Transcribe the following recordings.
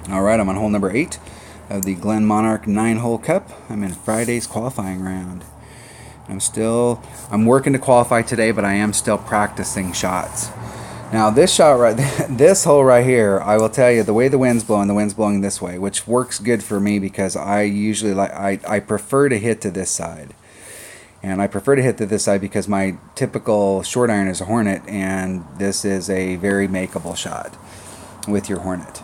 Alright, I'm on hole number 8 of the Glenmonarch 9-hole cup. I'm in Friday's qualifying round. I'm working to qualify today, but I am still practicing shots. Now this shot this hole right here, I will tell you, the way the wind's blowing this way, which works good for me because I usually I prefer to hit to this side. And I prefer to hit to this side because my typical short iron is a Hornet, and this is a very makeable shot with your Hornet.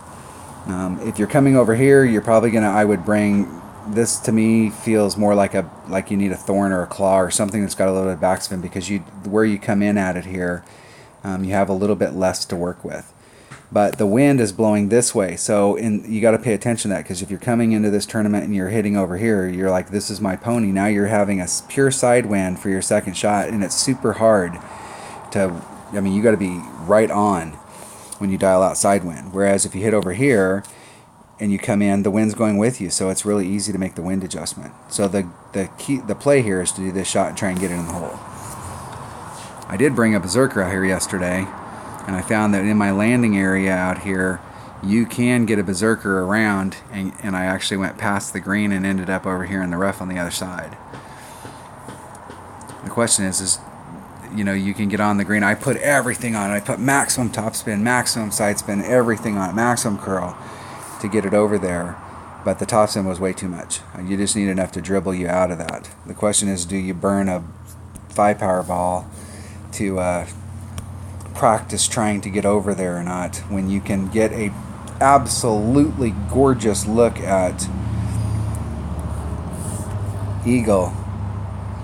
If you're coming over here, you're probably gonna. I would bring this. To me, feels more like you need a thorn or a claw or something that's got a little bit of backspin, because where you come in at it here, you have a little bit less to work with. But the wind is blowing this way, so you got to pay attention to that, because if you're coming into this tournament and you're hitting over here, you're like, this is my pony. Now you're having a pure side wind for your second shot, and it's super hard to. I mean, you got to be right on when you dial out side wind. Whereas if you hit over here and you come in, the wind's going with you, so it's really easy to make the wind adjustment. So the play here is to do this shot and try and get it in the hole. I did bring a berserker out here yesterday, and I found that in my landing area out here, you can get a berserker around, and I actually went past the green and ended up over here in the rough on the other side. The question is you can get on the green. I put everything on it. I put maximum topspin, maximum side spin, everything on it, maximum curl to get it over there. But the topspin was way too much. You just need enough to dribble you out of that. The question is, do you burn a 5-power ball to practice trying to get over there or not, when you can get a absolutely gorgeous look at eagle?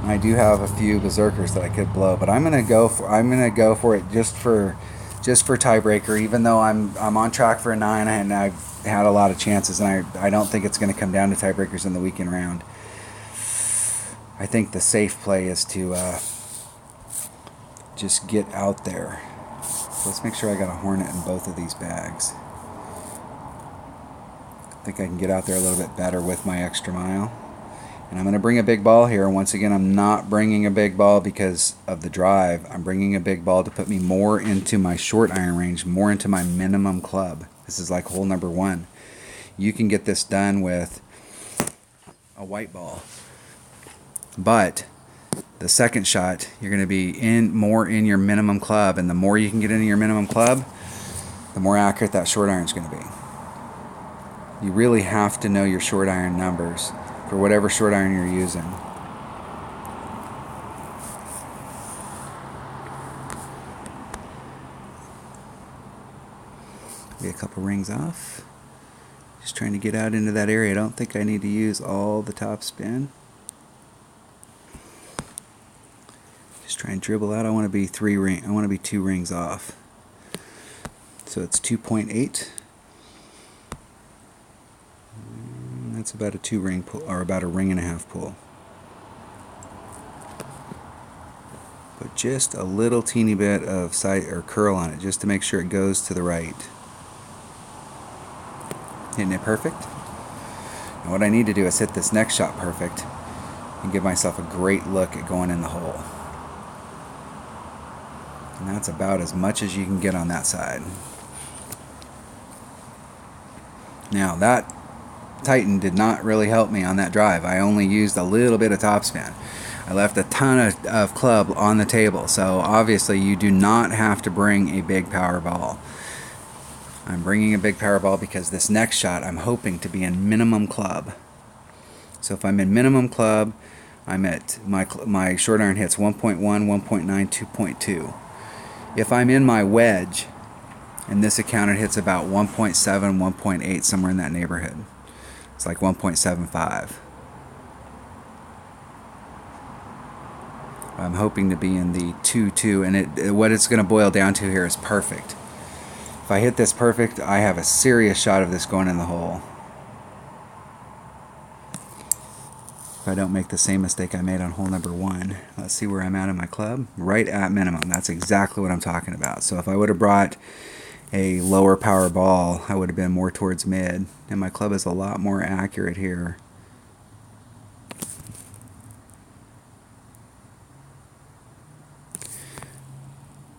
I do have a few berserkers that I could blow, but I'm gonna go for it just for tiebreaker. Even though I'm on track for a 9, and I've had a lot of chances, and I don't think it's going to come down to tiebreakers in the weekend round. I think the safe play is to just get out there. So let's make sure I got a Hornet in both of these bags. I think I can get out there a little bit better with my extra mile. And I'm going to bring a big ball here. Once again, I'm not bringing a big ball because of the drive. I'm bringing a big ball to put me more into my short iron range, more into my minimum club. This is like hole number 1. You can get this done with a white ball. But the second shot, you're going to be more in your minimum club. And the more you can get into your minimum club, the more accurate that short iron is going to be. You really have to know your short iron numbers for whatever short iron you're using. Get a couple rings off. Just trying to get out into that area. I don't think I need to use all the top spin. Just try and dribble out. I want to be 2 rings off. So it's 2.8. That's about a 2-ring pull, or about a 1.5-ring pull. Put just a little teeny bit of side or curl on it, just to make sure it goes to the right. Hitting it perfect. Now what I need to do is hit this next shot perfect and give myself a great look at going in the hole. And that's about as much as you can get on that side. Now that Titan did not really help me on that drive. I only used a little bit of topspin. I left a ton of club on the table, so obviously you do not have to bring a big power ball. I'm bringing a big power ball because this next shot I'm hoping to be in minimum club. So if I'm in minimum club, I'm at my short iron hits 1.1, 1.9, 2.2. If I'm in my wedge, in this account it hits about 1.7, 1.8, somewhere in that neighborhood. It's like 1.75. I'm hoping to be in the 2.2, and what it's going to boil down to here is perfect. If I hit this perfect, I have a serious shot of this going in the hole. If I don't make the same mistake I made on hole number 1. Let's see where I'm at in my club. Right at minimum. That's exactly what I'm talking about. So if I would have brought a lower power ball, I would have been more towards mid, and my club is a lot more accurate here.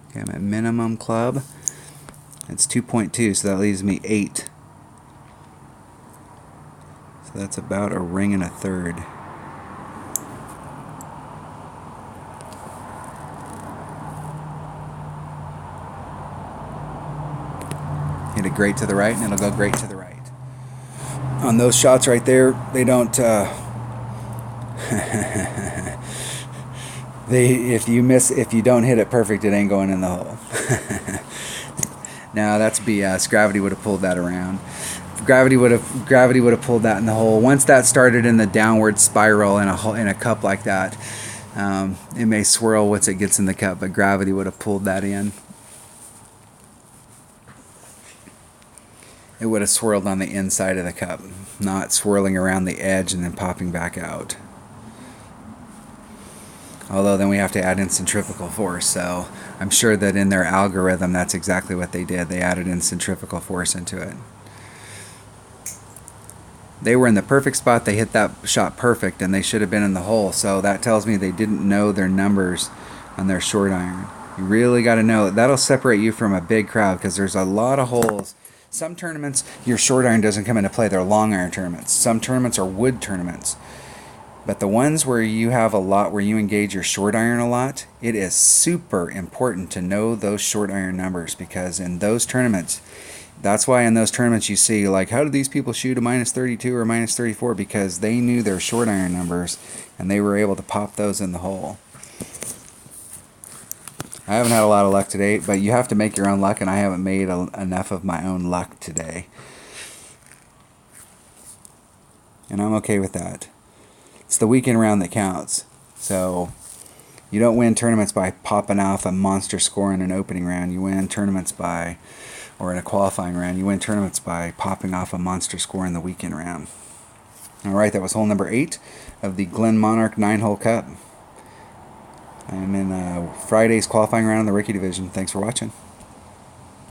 Okay, I'm at minimum club. It's 2.2, so that leaves me 8. So that's about a ring and a third. Hit it great to the right, and it'll go great to the right. On those shots right there, they don't. If you don't hit it perfect, it ain't going in the hole. No, that's BS. Gravity would have pulled that around. Gravity would have pulled that in the hole. Once that started in the downward spiral in a cup like that, it may swirl once it gets in the cup, but gravity would have pulled that in. It would have swirled on the inside of the cup, not swirling around the edge and then popping back out. Although then we have to add in centrifugal force, so I'm sure that in their algorithm that's exactly what they did. They added in centrifugal force into it. They were in the perfect spot. They hit that shot perfect, and they should have been in the hole. So that tells me they didn't know their numbers on their short iron. You really got to know. That'll separate you from a big crowd because there's a lot of holes. Some tournaments, your short iron doesn't come into play. They're long iron tournaments. Some tournaments are wood tournaments. But the ones where you have a lot, where you engage your short iron a lot, it is super important to know those short iron numbers, because in those tournaments, that's why in those tournaments you see, like, how did these people shoot a minus 32 or minus 34? Because they knew their short iron numbers, and they were able to pop those in the hole. I haven't had a lot of luck today, but you have to make your own luck, and I haven't made enough of my own luck today. And I'm okay with that. It's the weekend round that counts. So you don't win tournaments by popping off a monster score in an opening round. You win tournaments by, or in a qualifying round, you win tournaments by popping off a monster score in the weekend round. All right, that was hole number 8 of the Glenmonarch 9-hole cup. I'm in Friday's qualifying round in the rookie division. Thanks for watching.